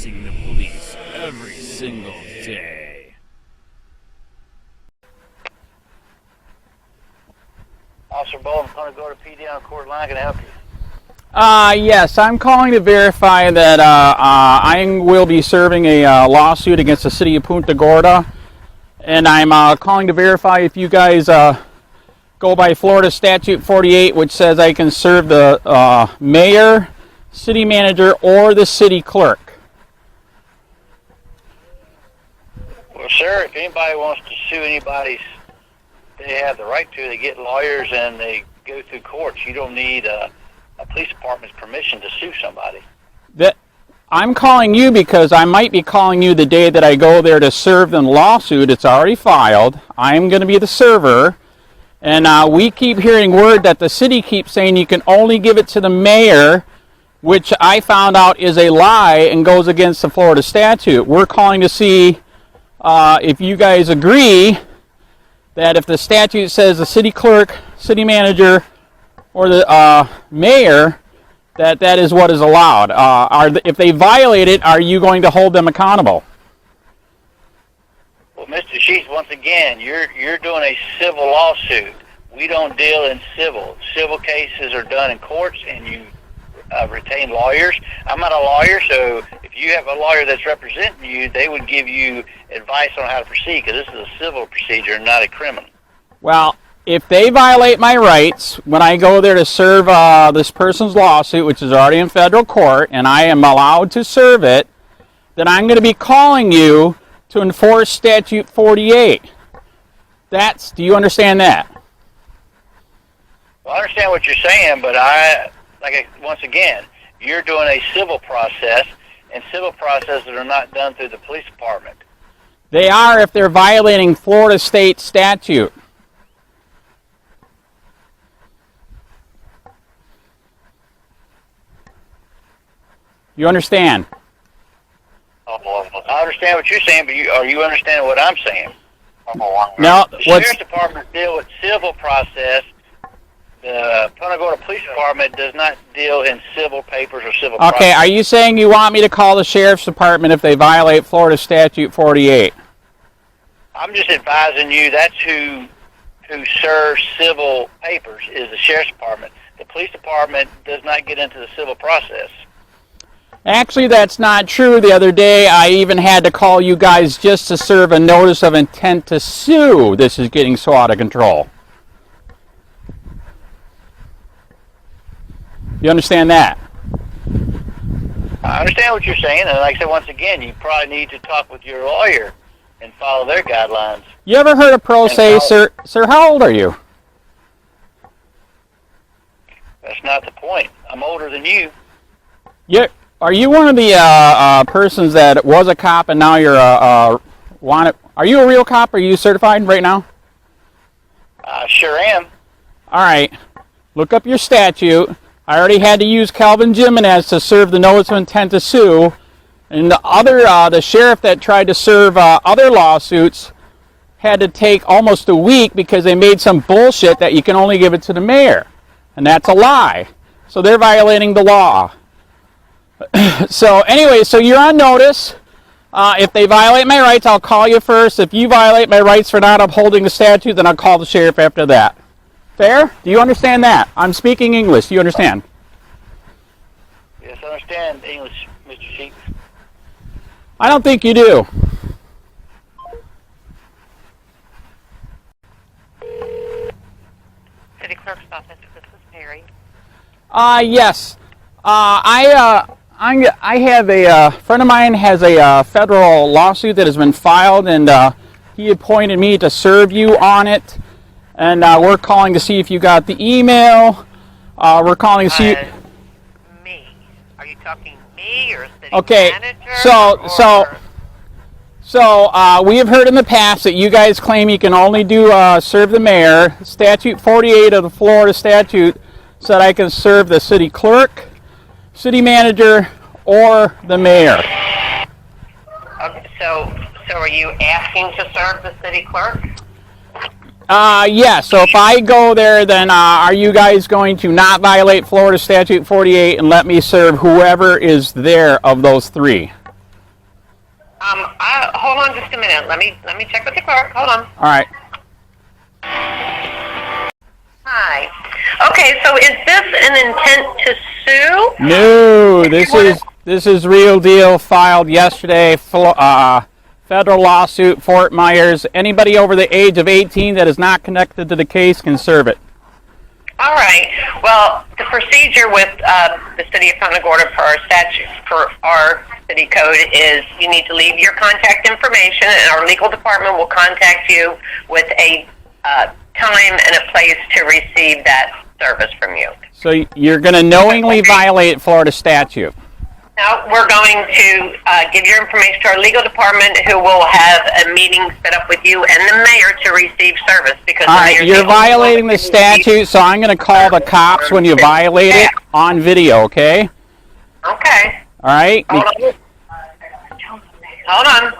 facing the police every single day. Officer Bolden, Punta Gorda PD on court line. Can I help you? Yes, I'm calling to verify that I will be serving a lawsuit against the city of Punta Gorda, and I'm calling to verify if you guys go by Florida Statute 48, which says I can serve the mayor, city manager, or the city clerk. Well, sir, if anybody wants to sue anybody, they have the right to. They get lawyers and they go through courts. You don't need a police department's permission to sue somebody. I'm calling you because I might be calling you the day that I go there to serve the lawsuit. It's already filed. I'm going to be the server. And we keep hearing word that the city keeps saying you can only give it to the mayor, which I found out is a lie and goes against the Florida statute. We're calling to see if you guys agree that if the statute says the city clerk, city manager, or the mayor, that is what is allowed. If they violate it, are you going to hold them accountable? Well, Mr. Sheets, once again, you're doing a civil lawsuit. We don't deal in civil. Civil cases are done in courts, and you retain lawyers. I'm not a lawyer, so if you have a lawyer that's representing you, they would give you advice on how to proceed, because this is a civil procedure, not a criminal. Well, if they violate my rights when I go there to serve this person's lawsuit, which is already in federal court, and I am allowed to serve it, then I'm going to be calling you to enforce Statute 48. Do you understand that? Well, I understand what you're saying, but once again, you're doing a civil process, and civil processes are not done through the police department. They are if they're violating Florida state statute. You understand? I understand what you're saying, but are you understanding what I'm saying? No. The Sheriff's Department deal with civil process. The Punta Gorda Police Department does not deal in civil papers or civil process. Okay, are you saying you want me to call the Sheriff's Department if they violate Florida Statute 48? I'm just advising you that's who serves civil papers is the Sheriff's Department. The Police Department does not get into the civil process. Actually, that's not true. The other day, I even had to call you guys just to serve a notice of intent to sue. This is getting so out of control. You understand that? I understand what you're saying, and like I said, once again, you probably need to talk with your lawyer and follow their guidelines. You ever heard a pro say, sir, how old are you? That's not the point. I'm older than you. Are you one of the persons that was a cop and now you're wanted? Are you a real cop? Are you certified right now? I sure am. All right. Look up your statute. I already had to use Calvin Jimenez to serve the notice of intent to sue. And the sheriff that tried to serve other lawsuits had to take almost a week because they made some bullshit that you can only give it to the mayor. And that's a lie. So they're violating the law. So anyway, so you're on notice. If they violate my rights, I'll call you first. If you violate my rights for not upholding the statute, then I'll call the sheriff after that. Fair? Do you understand that? I'm speaking English. Do you understand? Yes, I understand English, Mr. Sheets. I don't think you do. City Clerk's Office, this is Mary. Yes. I have a friend of mine has a federal lawsuit that has been filed, and he appointed me to serve you on it. And we're calling to see if you got the email. We're calling to see. Me? Are you talking me or city So manager? we have heard in the past that you guys claim you can only do serve the mayor. Statute 48 of the Florida statute said I can serve the city clerk, city manager, or the mayor. Okay, so are you asking to serve the city clerk? Yeah, so if I go there, then are you guys going to not violate Florida Statute 48 and let me serve whoever is there of those three? Hold on just a minute. Let me check with the clerk. Hold on. All right. Hi. Okay, so is this an intent to sue? No, this is real deal. Filed yesterday. Federal lawsuit, Fort Myers. Anybody over the age of 18 that is not connected to the case can serve it. All right. Well, the procedure with the city of Punta Gorda for our statute, for our city code, is you need to leave your contact information, and our legal department will contact you with a time and a place to receive that service from you. So you're going to knowingly violate Florida statute. Now, we're going to give your information to our legal department, who will have a meeting set up with you and the mayor to receive service. Because all right, you're violating the statute, so I'm going to call the cops when you violate it on video, okay? Okay. All right? Hold on.